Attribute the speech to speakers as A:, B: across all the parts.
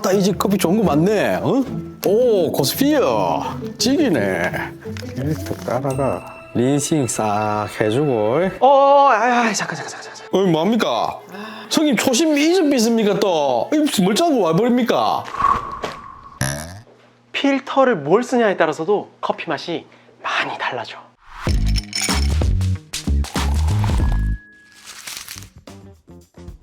A: 딱 이 집 커피 좋은 거 맞네. 어? 오, 고스피어. 찌기네. 이렇게 따라가. 린싱 싹 해주고.
B: 잠깐.
A: 뭡니까? 형님 초심 잊어비습니까 또? 뭘 짜고 와버립니까?
B: 필터를 뭘 쓰냐에 따라서도 커피 맛이 많이 달라져.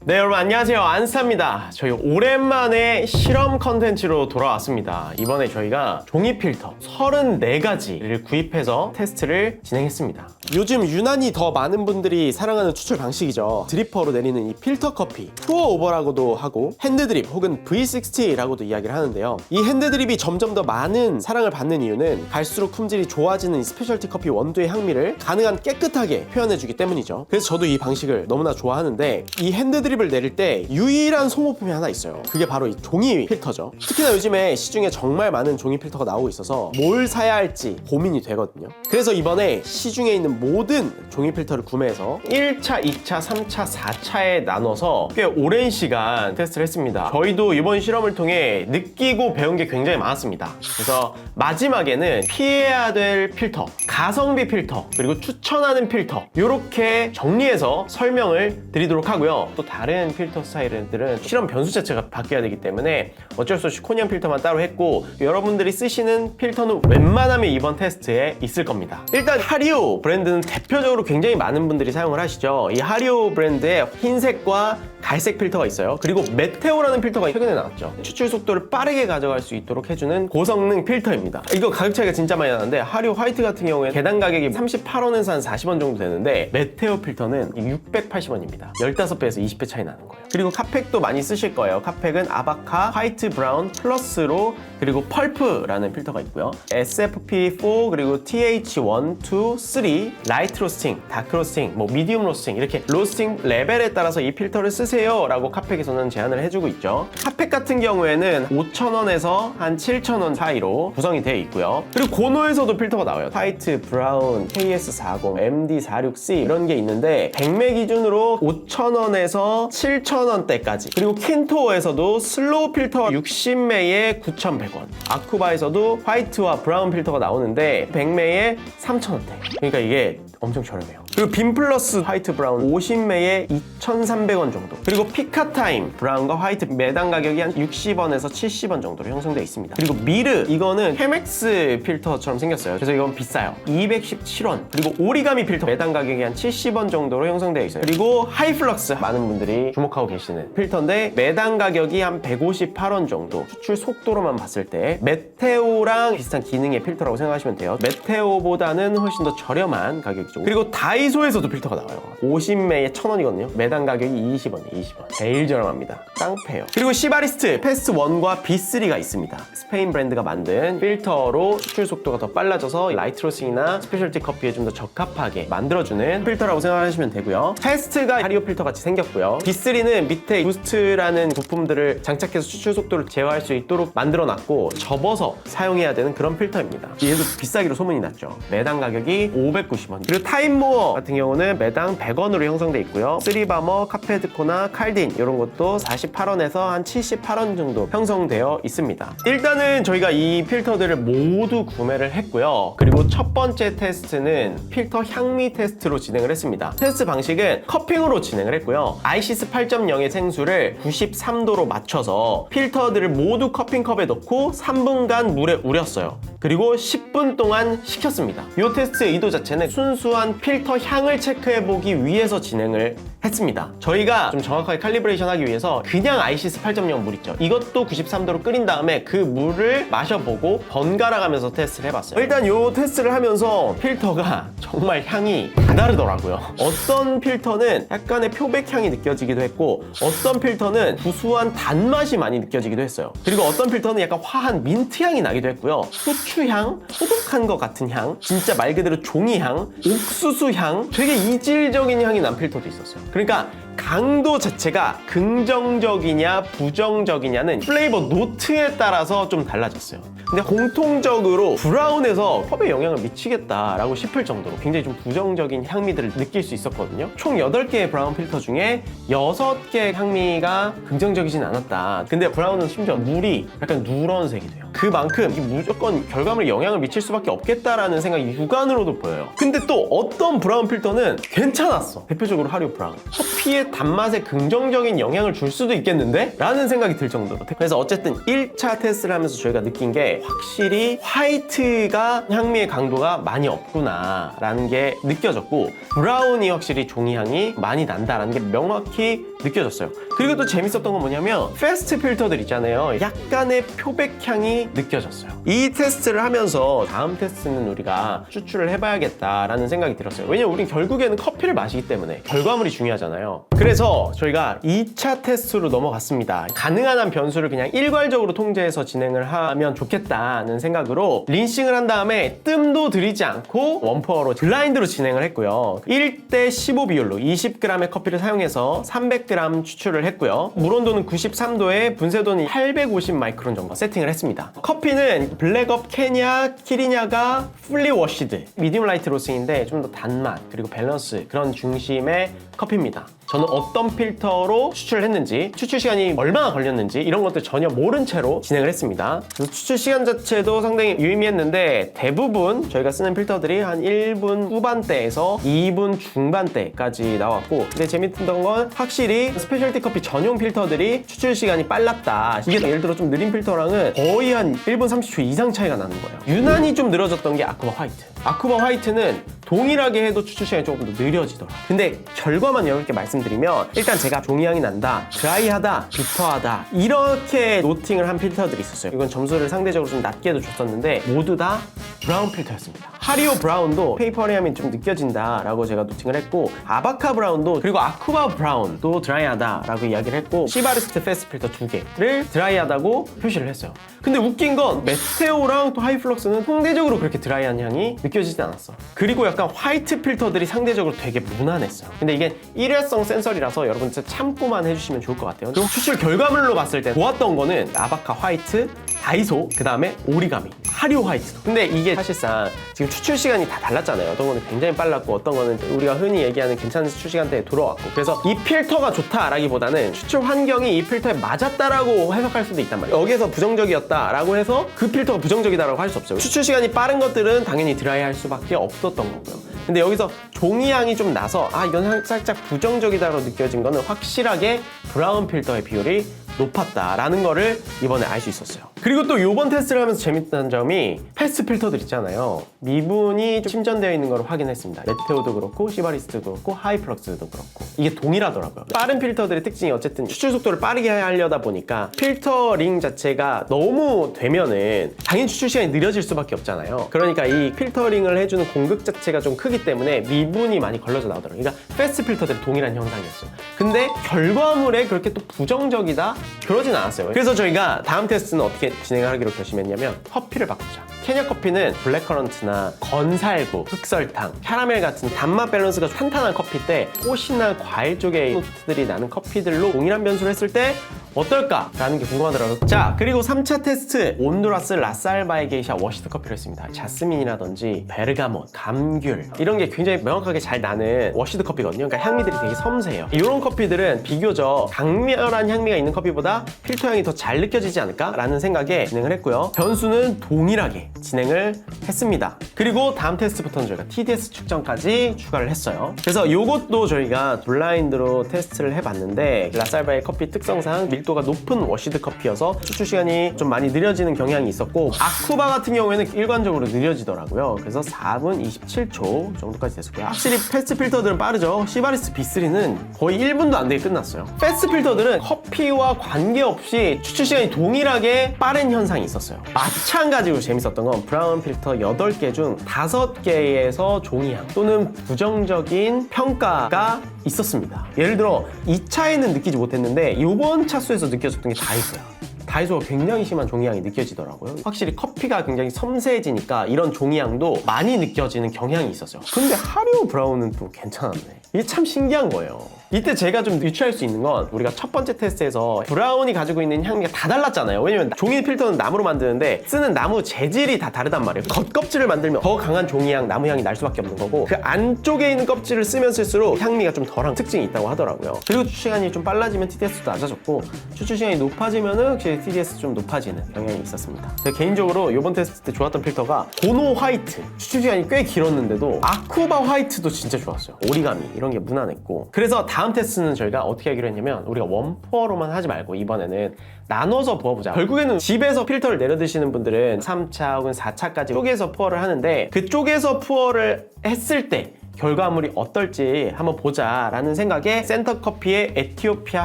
B: 네, 여러분 안녕하세요. 안스타입니다. 저희 오랜만에 실험 컨텐츠로 돌아왔습니다. 이번에 저희가 종이 필터 34가지를 구입해서 테스트를 진행했습니다. 요즘 유난히 더 많은 분들이 사랑하는 추출 방식이죠. 드리퍼로 내리는 이 필터 커피, 프로 오버라고도 하고 핸드드립 혹은 V60라고도 이야기를 하는데요. 이 핸드드립이 점점 더 많은 사랑을 받는 이유는 갈수록 품질이 좋아지는 이 스페셜티 커피 원두의 향미를 가능한 깨끗하게 표현해주기 때문이죠. 그래서 저도 이 방식을 너무나 좋아하는데, 이 핸드드립 을 내릴 때 유일한 소모품이 하나 있어요. 그게 바로 이 종이 필터죠. 특히나 요즘에 시중에 정말 많은 종이 필터가 나오고 있어서 뭘 사야 할지 고민이 되거든요. 그래서 이번에 시중에 있는 모든 종이 필터를 구매해서 1차, 2차, 3차, 4차에 나눠서 꽤 오랜 시간 테스트를 했습니다. 저희도 이번 실험을 통해 느끼고 배운 게 굉장히 많았습니다. 그래서 마지막에는 피해야 될 필터, 가성비 필터, 그리고 추천하는 필터, 이렇게 정리해서 설명을 드리도록 하고요. 또 다른 필터 스타일들은 실험 변수 자체가 바뀌어야 되기 때문에 어쩔 수 없이 코니안 필터만 따로 했고, 여러분들이 쓰시는 필터는 웬만하면 이번 테스트에 있을 겁니다. 일단 하리오 브랜드는 대표적으로 굉장히 많은 분들이 사용을 하시죠. 이 하리오 브랜드의 흰색과 갈색 필터가 있어요. 그리고 메테오라는 필터가 최근에 나왔죠. 추출 속도를 빠르게 가져갈 수 있도록 해주는 고성능 필터입니다. 이거 가격 차이가 진짜 많이 나는데, 하리오 화이트 같은 경우에 개당 가격이 38원에서 한 40원 정도 되는데, 메테오 필터는 680원입니다. 15배에서 20배 차이 나는 거예요. 그리고 카팩도 많이 쓰실 거예요. 카팩은 아바카, 화이트 브라운 플러스로, 그리고 펄프라는 필터가 있고요. SFP4 그리고 TH1, 2, 3, 라이트 로스팅, 다크 로스팅, 미디움 로스팅, 이렇게 로스팅 레벨에 따라서 이 필터를 쓰세요 라고 카팩에서는 제안을 해주고 있죠. 카팩 같은 경우에는 5,000원에서 한 7,000원 사이로 구성이 되어 있고요. 그리고 고노에서도 필터가 나와요. 화이트, 브라운, KS40, MD46C 이런 게 있는데, 백매 기준으로 5,000원에서 7,000원대까지, 그리고 킨토어에서도 슬로우 필터 60매에 9,100원, 아쿠바에서도 화이트와 브라운 필터가 나오는데 백매에 3,000원대. 그러니까 이게 엄청 저렴해요. 그리고 빔 플러스 화이트 브라운 50매에 2,300원 정도, 그리고 피카타임 브라운과 화이트 매당 가격이 한 60원에서 70원 정도로 형성되어 있습니다. 그리고 미르, 이거는 헤맥스 필터처럼 생겼어요. 그래서 이건 비싸요. 217원. 그리고 오리가미 필터 매당 가격이 한 70원 정도로 형성되어 있어요. 그리고 하이플럭스, 많은 분들이 주목하고 계시는 필터인데 매당 가격이 한 158원 정도. 추출 속도로만 봤을 때 메테오랑 비슷한 기능의 필터라고 생각하시면 돼요. 메테오보다는 훨씬 더 저렴한 가격이죠. 그리고 다이소에서도 필터가 나와요. 50매에 1,000원이거든요. 매당 가격이 20원이에요. 20원. 제일 저렴합니다. 깡패요. 그리고 시바리스트 패스트 1과 B3가 있습니다. 스페인 브랜드가 만든 필터로 추출 속도가 더 빨라져서 라이트 로스팅이나 스페셜티 커피에 좀 더 적합하게 만들어주는 필터라고 생각하시면 되고요. 패스트가 하리오 필터 같이 생겼고요. B3는 밑에 부스트라는 부품들을 장착해서 추출 속도를 제어할 수 있도록 만들어놨고, 접어서 사용해야 되는 그런 필터입니다. 얘도 비싸기로 소문이 났죠. 매당 가격이 590원. 그리고 타임모어 같은 경우는 매당 100원으로 형성돼 있고요. 쓰리바머, 카페드코나 칼딘 이런 것도 48원에서 한 78원 정도 형성되어 있습니다. 일단은 저희가 이 필터들을 모두 구매를 했고요. 그리고 첫 번째 테스트는 필터 향미 테스트로 진행을 했습니다. 테스트 방식은 커핑으로 진행을 했고요. 아이시스 8.0의 생수를 93도로 맞춰서 필터들을 모두 커핑컵에 넣고 3분간 물에 우렸어요. 그리고 10분 동안 식혔습니다. 이 테스트의 의도 자체는 순수한 필터 향을 체크해보기 위해서 진행을 했습니다. 저희가 좀 정확하게 칼리브레이션 하기 위해서 그냥 아이시스 8.0 물 있죠. 이것도 93도로 끓인 다음에 그 물을 마셔보고 번갈아 가면서 테스트를 해봤어요. 일단 이 테스트를 하면서 필터가 정말 향이 다 다르더라고요. 어떤 필터는 약간의 표백향이 느껴지기도 했고, 어떤 필터는 구수한 단맛이 많이 느껴지기도 했어요. 그리고 어떤 필터는 약간 화한 민트향이 나기도 했고요. 후추향, 소독한 것 같은 향, 진짜 말 그대로 종이향, 옥수수향, 되게 이질적인 향이 난 필터도 있었어요. 그러니까 강도 자체가 긍정적이냐 부정적이냐는 플레이버 노트에 따라서 좀 달라졌어요. 근데 공통적으로 브라운에서 컵에 영향을 미치겠다라고 싶을 정도로 굉장히 좀 부정적인 향미들을 느낄 수 있었거든요. 총 8개의 브라운 필터 중에 6개의 향미가 긍정적이진 않았다. 근데 브라운은 심지어 물이 약간 누런색이 돼요. 그만큼 이게 무조건 결과물에 영향을 미칠 수밖에 없겠다라는 생각이 육안으로도 보여요. 근데 또 어떤 브라운 필터는 괜찮았어. 대표적으로 하류 브라운. 커피의 단맛에 긍정적인 영향을 줄 수도 있겠는데? 라는 생각이 들 정도로. 그래서 어쨌든 1차 테스트를 하면서 저희가 느낀 게 확실히 화이트가 향미의 강도가 많이 없구나 라는 게 느껴졌고, 브라운이 확실히 종이향이 많이 난다라는 게 명확히 느껴졌어요. 그리고 또 재밌었던 건 뭐냐면 패스트 필터들 있잖아요. 약간의 표백향이 느껴졌어요. 이 테스트를 하면서 다음 테스트는 우리가 추출을 해봐야겠다라는 생각이 들었어요. 왜냐면 우린 결국에는 커피를 마시기 때문에 결과물이 중요하잖아요. 그래서 저희가 2차 테스트로 넘어갔습니다. 가능한 한 변수를 그냥 일괄적으로 통제해서 진행을 하면 좋겠다는 생각으로 린싱을 한 다음에 뜸도 들이지 않고 원포어로 블라인드로 진행을 했고요. 1대 15 비율로 20g의 커피를 사용해서 300g 추출을 했고요. 물 온도는 93도에 분쇄도는 850 마이크론 정도 세팅을 했습니다. 커피는 블랙업 케냐 키리냐가 풀리 워시드 미디움 라이트 로스팅인데 좀 더 단맛 그리고 밸런스 그런 중심의 커피입니다. 저는 어떤 필터로 추출을 했는지, 추출 시간이 얼마나 걸렸는지 이런 것들 전혀 모른 채로 진행을 했습니다. 그래서 추출 시간 자체도 상당히 유의미했는데 대부분 저희가 쓰는 필터들이 한 1분 후반대에서 2분 중반대까지 나왔고, 근데 재밌던 건 확실히 스페셜티 커피 전용 필터들이 추출 시간이 빨랐다. 이게 예를 들어 좀 느린 필터랑은 거의 한 1분 30초 이상 차이가 나는 거예요. 유난히 좀 늘어졌던 게 아쿠바 화이트. 아쿠바 화이트는 동일하게 해도 추출 시간이 조금 더 느려지더라. 근데 결과만 이렇게 말씀드리면 일단 제가 종이향이 난다, 드라이하다, 비터하다 이렇게 노팅을 한 필터들이 있었어요. 이건 점수를 상대적으로 좀 낮게도 줬었는데 모두 다 브라운 필터였습니다. 하리오 브라운도 페이퍼리함이 좀 느껴진다라고 제가 노팅을 했고, 아바카 브라운도 그리고 아쿠바 브라운도 드라이하다라고 이야기를 했고, 시바리스트 패스트 필터 2개를 드라이하다고 표시를 했어요. 근데 웃긴 건 메테오랑 또 하이플럭스는 상대적으로 그렇게 드라이한 향이 느껴지지 않았어. 그리고 약간 화이트 필터들이 상대적으로 되게 무난했어요. 근데 이게 일회성 센서리라서 여러분 진짜 참고만 해주시면 좋을 것 같아요. 그리고 추출 결과물로 봤을 때 좋았던 거는 아바카 화이트, 다이소, 그 다음에 오리가미, 하리오 화이트도. 근데 이게 사실상 지금 추출 시간이 다 달랐잖아요. 어떤 거는 굉장히 빨랐고 어떤 거는 우리가 흔히 얘기하는 괜찮은 추출 시간대에 들어왔고, 그래서 이 필터가 좋다라기보다는 추출 환경이 이 필터에 맞았다라고 해석할 수도 있단 말이에요. 여기에서 부정적이었다라고 해서 그 필터가 부정적이다라고 할 수 없어요. 추출 시간이 빠른 것들은 당연히 드라이할 수밖에 없었던 거고요. 근데 여기서 종이향이 좀 나서 이건 살짝 부정적이다라고 느껴진 거는 확실하게 브라운 필터의 비율이 높았다라는 거를 이번에 알 수 있었어요. 그리고 또 이번 테스트를 하면서 재밌다는 점이 패스트 필터들 있잖아요. 미분이 좀 침전되어 있는 걸 확인했습니다. 메테오도 그렇고 시바리스트도 그렇고 하이플럭스도 그렇고 이게 동일하더라고요. 빠른 필터들의 특징이 어쨌든 추출 속도를 빠르게 하려다 보니까 필터링 자체가 너무 되면은 당연히 추출 시간이 느려질 수밖에 없잖아요. 그러니까 이 필터링을 해주는 공극 자체가 좀 크기 때문에 미분이 많이 걸러져 나오더라고요. 그러니까 패스트 필터들이 동일한 현상이었어요. 근데 결과물에 그렇게 또 부정적이다? 그러진 않았어요. 그래서 저희가 다음 테스트는 어떻게 진행하기로 결심했냐면 커피를 바꾸자. 케냐 커피는 블랙커런트나 건살구, 흑설탕, 캐러멜 같은 단맛 밸런스가 탄탄한 커피 때 꽃이나 과일 쪽의 노트들이 나는 커피들로 동일한 변수를 했을 때 어떨까라는 게 궁금하더라고요. 자, 그리고 3차 테스트 온두라스 라살바의 게이샤 워시드 커피를 했습니다. 자스민이라든지 베르가못, 감귤 이런 게 굉장히 명확하게 잘 나는 워시드 커피거든요. 그러니까 향미들이 되게 섬세해요. 이런 커피들은 비교적 강렬한 향미가 있는 커피보다 필터 향이 더 잘 느껴지지 않을까라는 생각에 진행을 했고요. 변수는 동일하게 진행을 했습니다. 그리고 다음 테스트부터는 저희가 TDS 측정까지 추가를 했어요. 그래서 이것도 저희가 블라인드로 테스트를 해봤는데 라살바의 커피 특성상 밀도가 높은 워시드 커피여서 추출 시간이 좀 많이 느려지는 경향이 있었고, 아쿠바 같은 경우에는 일관적으로 느려지더라고요. 그래서 4분 27초 정도까지 됐었고요. 확실히 패스트 필터들은 빠르죠. 시바리스 B3는 거의 1분도 안 되게 끝났어요. 패스트 필터들은 커피와 관계없이 추출 시간이 동일하게 빠른 현상이 있었어요. 마찬가지로 재밌었던 건 브라운 필터 8개 중 5개에서 종이향 또는 부정적인 평가가 있었습니다. 예를 들어 2차에는 느끼지 못했는데 이번 차수에서 느껴졌던 게 다이소야. 다이소가 굉장히 심한 종이향이 느껴지더라고요. 확실히 커피가 굉장히 섬세해지니까 이런 종이향도 많이 느껴지는 경향이 있었어요. 근데 하리오 브라운은 또 괜찮았네. 이게 참 신기한 거예요. 이때 제가 좀 유추할 수 있는 건 우리가 첫 번째 테스트에서 브라운이 가지고 있는 향미가 다 달랐잖아요. 왜냐면 종이 필터는 나무로 만드는데 쓰는 나무 재질이 다 다르단 말이에요. 겉껍질을 만들면 더 강한 종이향, 나무향이 날 수밖에 없는 거고 그 안쪽에 있는 껍질을 쓰면 쓸수록 향미가 좀 덜한 특징이 있다고 하더라고요. 그리고 추출 시간이 좀 빨라지면 TDS도 낮아졌고 추출 시간이 높아지면은 확실히 TDS 좀 높아지는 경향이 있었습니다. 제가 개인적으로 이번 테스트 때 좋았던 필터가 고노 화이트, 추출 시간이 꽤 길었는데도 아쿠바 화이트도 진짜 좋았어요. 오리가미 이런 게 무난했고 그래서 다음 테스트는 저희가 어떻게 하기로 했냐면 우리가 원포어로만 하지 말고 이번에는 나눠서 부어보자. 결국에는 집에서 필터를 내려 드시는 분들은 3차 혹은 4차까지 쪼개서 푸어를 하는데 그 쪼개서 푸어를 했을 때 결과물이 어떨지 한번 보자라는 생각에 센터커피의 에티오피아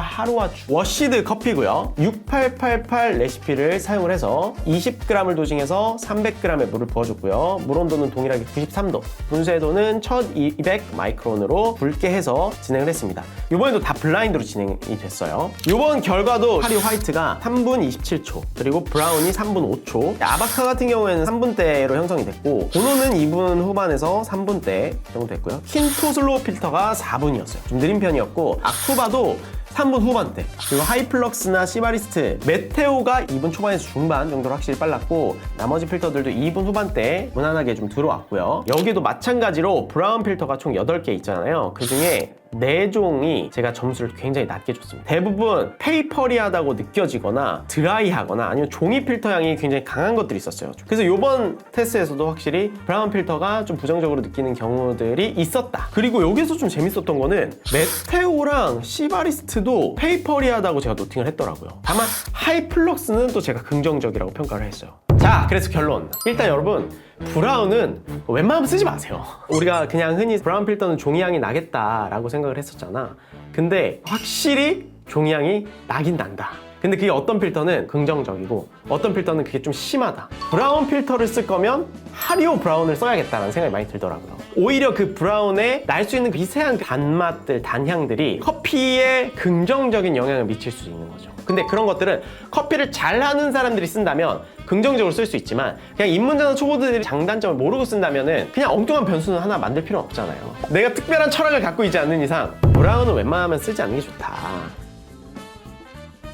B: 하루아추 워시드 커피고요. 6888 레시피를 사용을 해서 20g을 도징해서 300g의 물을 부어줬고요. 물 온도는 동일하게 93도, 분쇄도는 1200 마이크론으로 붉게 해서 진행을 했습니다. 이번에도 다 블라인드로 진행이 됐어요. 이번 결과도 하리 화이트가 3분 27초, 그리고 브라운이 3분 5초, 아바카 같은 경우에는 3분대로 형성이 됐고 고노는 2분 후반에서 3분대 정도 됐고 킨토 슬로우 필터가 4분이었어요. 좀 느린 편이었고 아쿠바도 3분 후반대, 그리고 하이플럭스나 시바리스트, 메테오가 2분 초반에서 중반 정도로 확실히 빨랐고 나머지 필터들도 2분 후반대 무난하게 좀 들어왔고요. 여기도 마찬가지로 브라운 필터가 총 8개 있잖아요. 그 중에 4종이 제가 점수를 굉장히 낮게 줬습니다. 대부분 페이퍼리하다고 느껴지거나 드라이하거나 아니면 종이 필터 향이 굉장히 강한 것들이 있었어요. 그래서 이번 테스트에서도 확실히 브라운 필터가 좀 부정적으로 느끼는 경우들이 있었다. 그리고 여기서 좀 재밌었던 거는 메테오랑 시바리스트도 페이퍼리하다고 제가 노팅을 했더라고요. 다만 하이플럭스는 또 제가 긍정적이라고 평가를 했어요. 자, 그래서 결론. 일단 여러분, 브라운은 웬만하면 쓰지 마세요. 우리가 그냥 흔히 브라운 필터는 종이향이 나겠다라고 생각을 했었잖아. 근데 확실히 종이향이 나긴 난다. 근데 그게 어떤 필터는 긍정적이고 어떤 필터는 그게 좀 심하다. 브라운 필터를 쓸 거면 하리오 브라운을 써야겠다는 생각이 많이 들더라고요. 오히려 그 브라운에 날 수 있는 미세한 단맛들, 단향들이 커피에 긍정적인 영향을 미칠 수 있는 거죠. 근데 그런 것들은 커피를 잘하는 사람들이 쓴다면 긍정적으로 쓸 수 있지만 그냥 입문자나 초보들이 장단점을 모르고 쓴다면은 그냥 엉뚱한 변수는 하나 만들 필요는 없잖아요. 내가 특별한 철학을 갖고 있지 않는 이상 브라운은 웬만하면 쓰지 않는 게 좋다.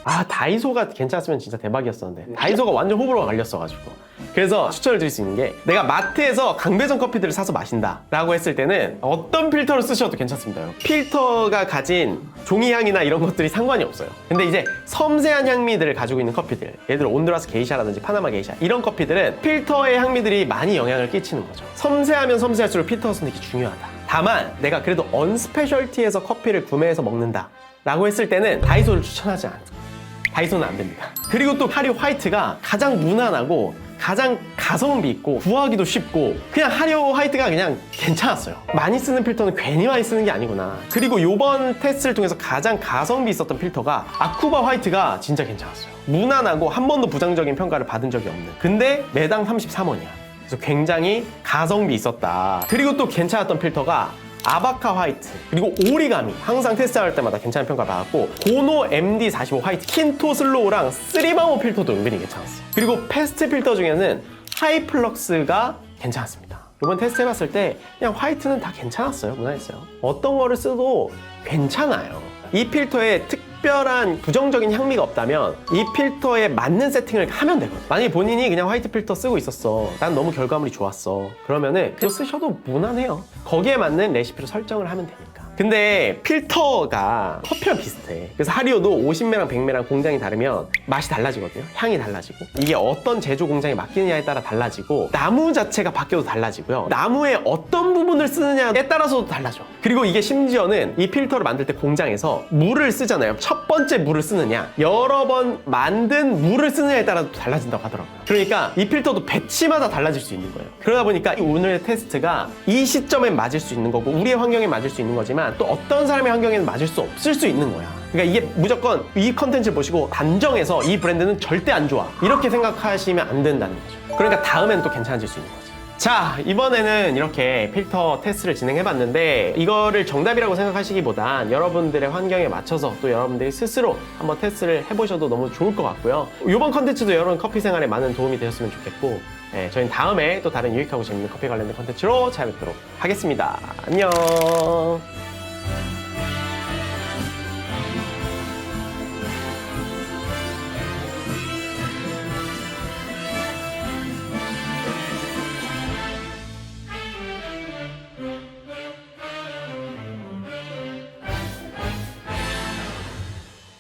B: 아, 다이소가 괜찮았으면 진짜 대박이었었는데 다이소가 완전 호불호가 갈렸어가지고 그래서 추천을 드릴 수 있는 게 내가 마트에서 강배전 커피들을 사서 마신다 라고 했을 때는 어떤 필터를 쓰셔도 괜찮습니다. 필터가 가진 종이향이나 이런 것들이 상관이 없어요. 근데 이제 섬세한 향미들을 가지고 있는 커피들, 예를 들어 온두라스 게이샤라든지 파나마 게이샤 이런 커피들은 필터의 향미들이 많이 영향을 끼치는 거죠. 섬세하면 섬세할수록 필터 선택이 중요하다. 다만 내가 그래도 언스페셜티에서 커피를 구매해서 먹는다 라고 했을 때는 다이소를 추천하지 않습니다. 다이소는 안 됩니다. 그리고 또 하리 화이트가 가장 무난하고 가장 가성비 있고 구하기도 쉽고 그냥 하리 화이트가 그냥 괜찮았어요. 많이 쓰는 필터는 괜히 많이 쓰는 게 아니구나. 그리고 이번 테스트를 통해서 가장 가성비 있었던 필터가 아쿠바 화이트가 진짜 괜찮았어요. 무난하고 한 번도 부정적인 평가를 받은 적이 없는. 근데 매당 33원이야. 그래서 굉장히 가성비 있었다. 그리고 또 괜찮았던 필터가 아바카 화이트, 그리고 오리가미 항상 테스트할 때마다 괜찮은 평가를 받았고 고노 MD45 화이트, 킨토 슬로우랑 쓰리바모 필터도 은근히 괜찮았어요. 그리고 패스트 필터 중에는 하이플럭스가 괜찮았습니다. 이번 테스트 해봤을 때 그냥 화이트는 다 괜찮았어요. 무난했어요. 어떤 거를 써도 괜찮아요. 이 필터에 특별한 부정적인 향미가 없다면 이 필터에 맞는 세팅을 하면 되거든. 만약에 본인이 그냥 화이트 필터 쓰고 있었어, 난 너무 결과물이 좋았어, 그러면은 그거 쓰셔도 무난해요. 거기에 맞는 레시피로 설정을 하면 되니까. 근데 필터가 커피랑 비슷해. 그래서 하리오도 50매랑 100매랑 공장이 다르면 맛이 달라지거든요. 향이 달라지고 이게 어떤 제조 공장에 맡기느냐에 따라 달라지고 나무 자체가 바뀌어도 달라지고요. 나무의 어떤 부분을 쓰느냐에 따라서도 달라져. 그리고 이게 심지어는 이 필터를 만들 때 공장에서 물을 쓰잖아요. 첫 번째 물을 쓰느냐, 여러 번 만든 물을 쓰느냐에 따라도 달라진다고 하더라고요. 그러니까 이 필터도 배치마다 달라질 수 있는 거예요. 그러다 보니까 오늘의 테스트가 이 시점에 맞을 수 있는 거고 우리의 환경에 맞을 수 있는 거지만 또 어떤 사람의 환경에는 맞을 수 없을 수 있는 거야. 그러니까 이게 무조건 이 컨텐츠를 보시고 단정해서 이 브랜드는 절대 안 좋아 이렇게 생각하시면 안 된다는 거죠. 그러니까 다음엔 또 괜찮아질 수 있는 거죠. 자, 이번에는 이렇게 필터 테스트를 진행해봤는데 이거를 정답이라고 생각하시기보단 여러분들의 환경에 맞춰서 또 여러분들이 스스로 한번 테스트를 해보셔도 너무 좋을 것 같고요. 이번 컨텐츠도 여러분 커피 생활에 많은 도움이 되셨으면 좋겠고, 저희는 다음에 또 다른 유익하고 재밌는 커피 관련된 컨텐츠로 찾아뵙도록 하겠습니다. 안녕.